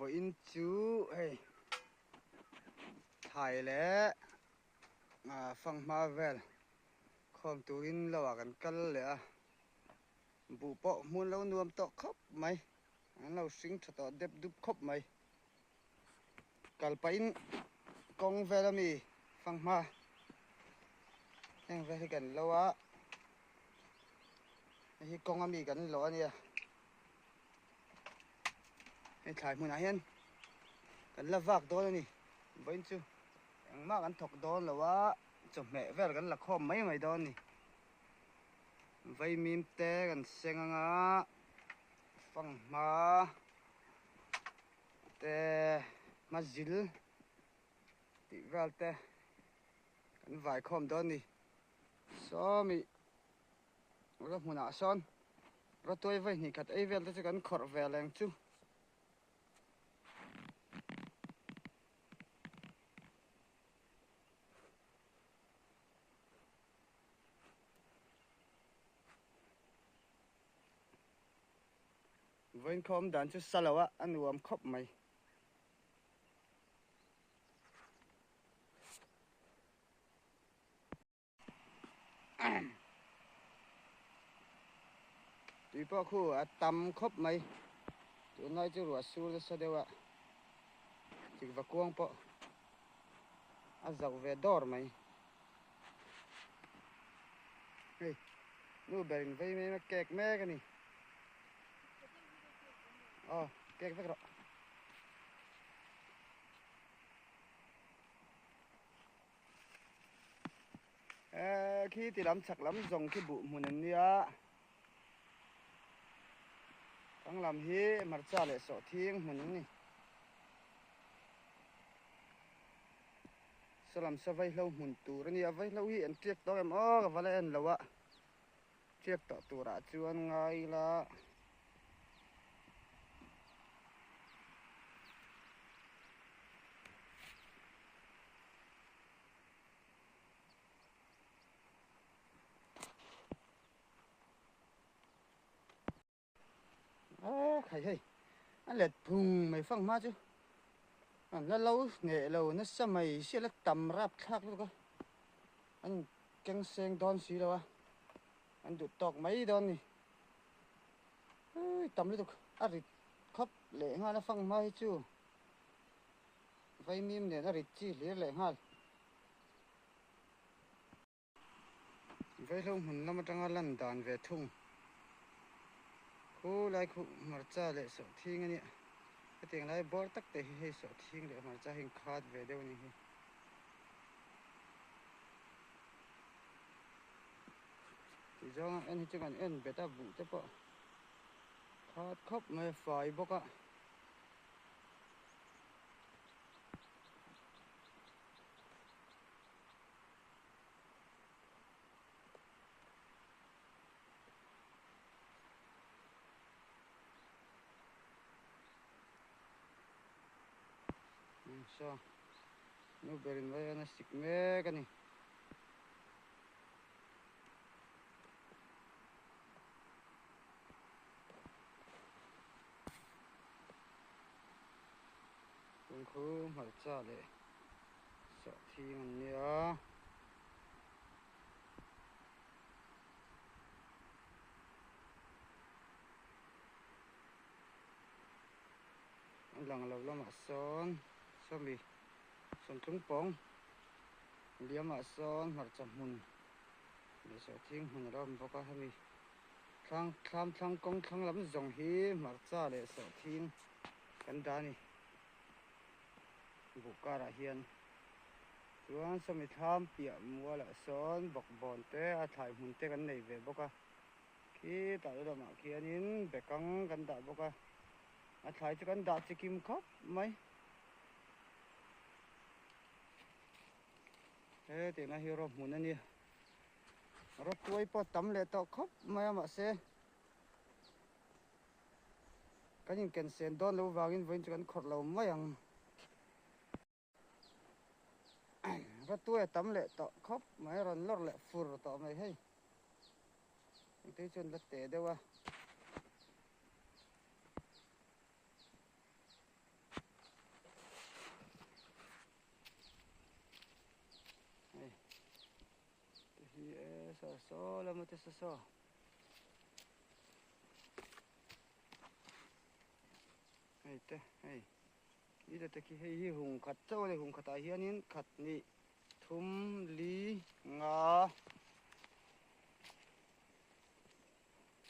in chú hey thải lẽ phăng ma vel khom tu in lo kan kal le bu po mun lo nuam to khop mai an lo sing to dep dup khop mai kal pa in kong vel mi phăng ma heng vel kan lo a hi kong ami kan lo ania hei thải mun a hian kan la vak do ni voin chu ang ma kan thok don lo wa chom me vel kan la khom mai mai don ni vây mìm te kan senga phăng ma te ma zil ti val te kan vai khom don ni so mi ro huna son ro toy vai ni khat ei vel te kan khor veleng chu voin khom dan chu salawa anuam khop mai tùy po khu tam khop mai tu nói chu ro su sa dewa chỉ va kuang po zau ve dor mai hey nu berin vei me kek me ka ni kek ve ro khi thì lắm chặt lắm dòng cái bụ mùa này nia đang làm hi mà cha lại sợ thiên mùa này sao làm sao vay lâu mùn tù rồi nia vay lâu hi anh triệt đó em và lại anh lâu ạ triệt tọ tù đã chuan ngay là khải hay anh lẹt phùng mày phăng ma chứ anh là lâu nghệ lâu nó sao mày sẽ là tầm rap khác luôn cơ anh căng sen đòn xí đâu anh đụt tọc mấy đòn nè tầm đi được rịt khóc lệ ha nó phăng ma chứ vay mìm này nó rịt chi lệ ha vay lâu mình nó mà đang lần đàn về thùng khu lại khu mà cha lệ sợ thiên anh cái tiền lại bỏ tắc để hay sợ thiên để mà cha hình khát về đâu nhỉ thì do anh chỉ cần anh bé ta vụ cho bỏ khát khóc mà phải bốc ạ sao nó berin vậy nó xịt mé cái này cũng khu mà cha lệ sợ thiên nhá lần lâu lắm mà son sao mi son trúng bóng liam mà son mà chậm hùn để sợ thiên hùn đó mà có hay mi thang công thang lắm dòng hi mà cha lệ sợ thiên cái đá này vụ cá ra hiền chuan sao mi tham bịa mua lại son bọc bòn té thải hùn té cái này về bốc à khi tại đó mà kia nín về căng cái đá bốc à thải cho cái đá chỉ kim khóc mấy thế thì nó hiểu rồi muốn anh đi rồi tôi bỏ tắm lệ tao khóc mấy mà xe cái những cái sen đón lâu vào in với cho cái khọt lâu mấy ang rồi tôi tắm lệ tao khóc mấy rồi lót lệ phur tao mày hay cái chân lật té đâu à so la mo te so hey te hey đi là cái hi hùng khát châu này hùng khát tại hiền nín khát nị thum lý ngà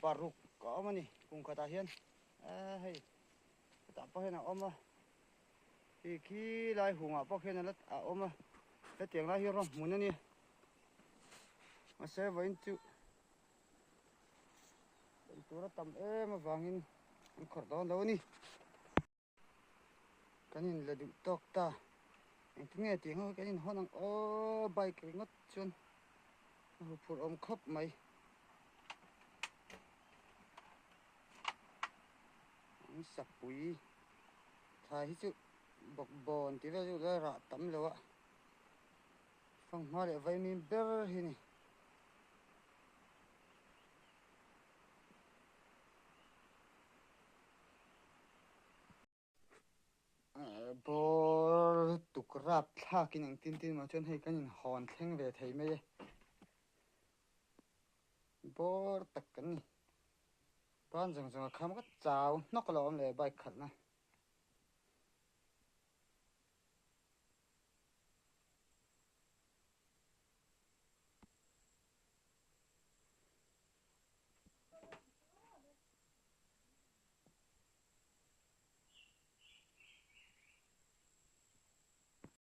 paruk có mà nị hùng khát tại hiền à hey tại bao nhiêu nào ôm mà thì khi lại hùng à bao nhiêu là ôm mà cái tiếng lại hiền rồi muốn nè mà sẽ vẫn chịu tôi đã tầm mà vàng in khỏi đó đâu nè cái này là được tóc ta anh nghe tiếng thôi cái này họ đang ô bay cái ngất chân phụ ôm khóc mày anh sập bụi thay chứ bọc bòn thì là ra rạ tắm rồi ạ phong hoa để vay mình bơ hi này bò tục rạp tha cái nàng tin tin mà chân hay cái nhìn hòn thanh về thấy mấy bò tắc cái này ban rằng rằng khám cái chào nó có lẽ bay khẩn này